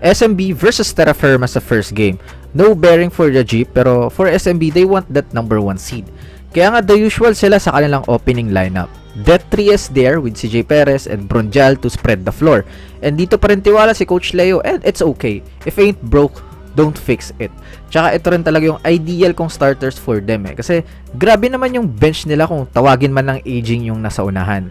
SMB versus Terra Firma sa first game. No bearing for the Jeep, pero for SMB, they want that number 1 seed. Kaya nga the usual sila sa kanilang opening lineup. Death 3 is there with CJ Perez and Bronjal to spread the floor. And dito pa rin tiwala si Coach Leo, and it's okay. If ain't broke, don't fix it. Tsaka ito rin talaga yung ideal kong starters for them Kasi grabe naman yung bench nila kung tawagin man ng aging yung nasa unahan.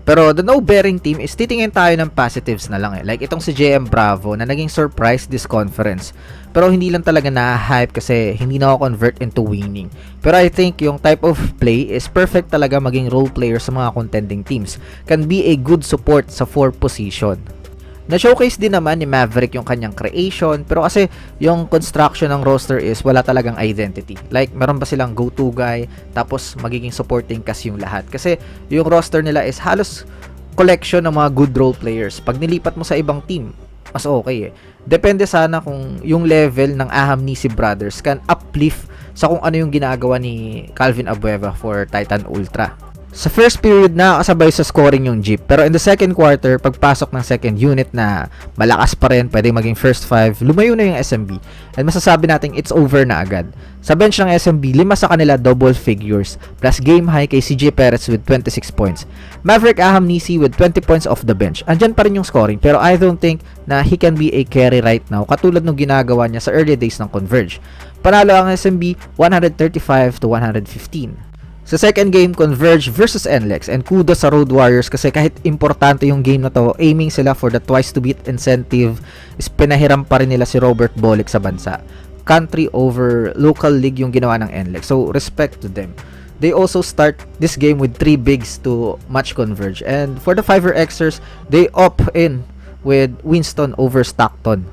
Pero the no-bearing team is titingin tayo ng positives na lang Like itong si JM Bravo na naging surprise this conference. Pero hindi lang talaga na-hype kasi hindi na ako convert into winning. Pero I think yung type of play is perfect talaga maging role player sa mga contending teams. Can be a good support sa 4 position. Na-showcase din naman ni Maverick yung kanyang creation, pero kasi yung construction ng roster is wala talagang identity. Like, meron ba silang go-to guy, tapos magiging supporting cast yung lahat. Kasi yung roster nila is halos collection ng mga good role players. Pag nilipat mo sa ibang team, mas okay Depende sana kung yung level ng Aham Nisi Brothers can uplift sa kung ano yung ginagawa ni Calvin Abueva for Titan Ultra. Sa first period na kasabay sa scoring yung Jeep, pero in the second quarter, pagpasok ng second unit na malakas pa rin, pwedeng maging first 5, lumayo na yung SMB. And masasabi natin it's over na agad. Sa bench ng SMB, 5 sa kanila double figures, plus game high kay CJ Perez with 26 points. Maverick Aham Nisi with 20 points off the bench. Andyan pa rin yung scoring, pero I don't think na he can be a carry right now, katulad nung ginagawa niya sa early days ng Converge. Panalo ang SMB 135 to 115. Sa second game, Converge versus NLEX, and kudos sa Road Warriors kasi kahit importante yung game na to, aiming sila for the twice to beat incentive, is pinahiram pa rin nila si Robert Bolick sa bansa. Country over local league yung ginawa ng NLEX, so respect to them. They also start this game with 3 bigs to match Converge, and for the 5er-Xers, they opt in with Winston over Stockton.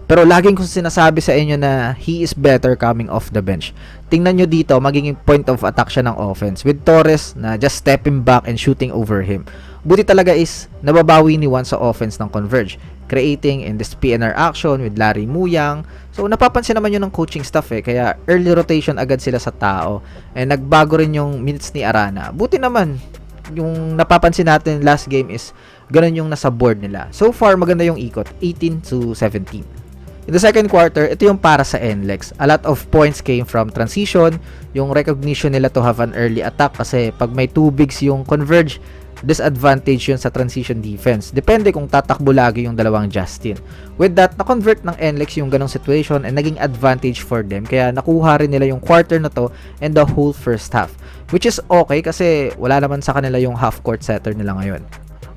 Pero laging kong sinasabi sa inyo na he is better coming off the bench. Tingnan nyo dito, magiging point of attack siya ng offense with Torres na just stepping back and shooting over him. Buti talaga is nababawi ni Juan sa offense ng Converge, creating in this PNR action with Larry Muyang. So napapansin naman yun ng coaching staff kaya early rotation agad sila sa tao. And nagbago rin yung minutes ni Arana. Buti naman, yung napapansin natin last game is ganun yung nasa board nila. So far maganda yung ikot, 18 to 17. In the second quarter, ito yung para sa NLEX. A lot of points came from transition, yung recognition nila to have an early attack kasi pag may 2 bigs yung Converge, disadvantage yun sa transition defense. Depende kung tatakbo lagi yung dalawang Justin. With that, na-convert ng NLEX yung ganong situation and naging advantage for them. Kaya nakuha rin nila yung quarter na to and the whole first half. Which is okay kasi wala naman sa kanila yung half-court setter nila ngayon.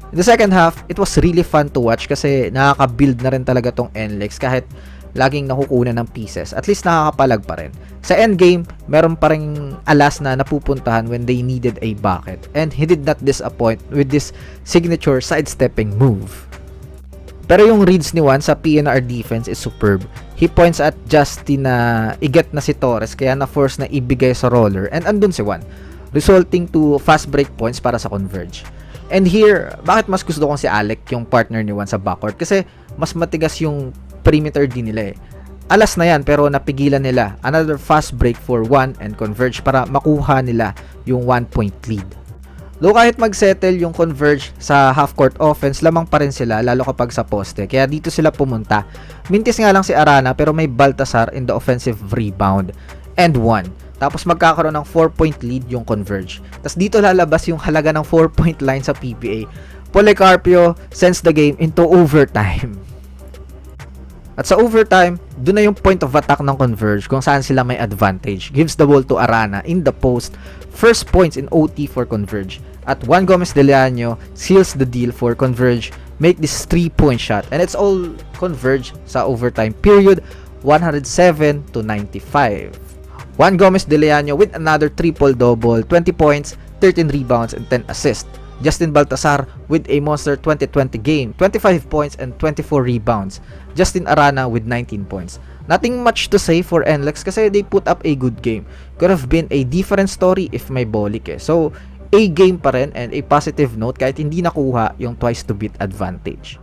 In the second half, it was really fun to watch kasi nakaka-build na rin talaga tong NLEX kahit laging nakukunan ng pieces. At least nakakapalag pa rin. Sa endgame, meron pa rin alas na napupuntahan when they needed a bucket. And he did not disappoint with this signature sidestepping move. Pero yung reads ni Juan sa PNR defense is superb. He points at Justin na iget na si Torres kaya na-force na ibigay sa roller and andun si Juan, resulting to fast break points para sa Converge. And here, bakit mas gusto kong si Alec yung partner ni Juan sa backcourt? Kasi mas matigas yung perimeter din nila Alas na yan pero napigilan nila. Another fast break for Juan and Converge para makuha nila yung 1-point lead. Though kahit mag-settle yung Converge sa half-court offense, lamang pa rin sila lalo kapag sa poste. Kaya dito sila pumunta. Mintis nga lang si Arana pero may Baltasar in the offensive rebound. And 1. Tapos magkakaroon ng 4-point lead yung Converge. Tapos dito lalabas yung halaga ng 4-point line sa PBA. Policarpio sends the game into overtime. At sa overtime, doon na yung point of attack ng Converge kung saan sila may advantage. Gives the ball to Arana in the post. First points in OT for Converge. At Juan Gomez de Leaño seals the deal for Converge. Make this 3-point shot. And it's all Converge sa overtime period. 107 to 95. Juan Gomez de Leaño with another triple-double, 20 points, 13 rebounds, and 10 assists. Justin Baltasar with a monster 2020 game, 25 points and 24 rebounds. Justin Arana with 19 points. Nothing much to say for NLEX kasi they put up a good game. Could have been a different story if may Bolick So, a game pa rin and a positive note kahit hindi nakuha yung twice to beat advantage.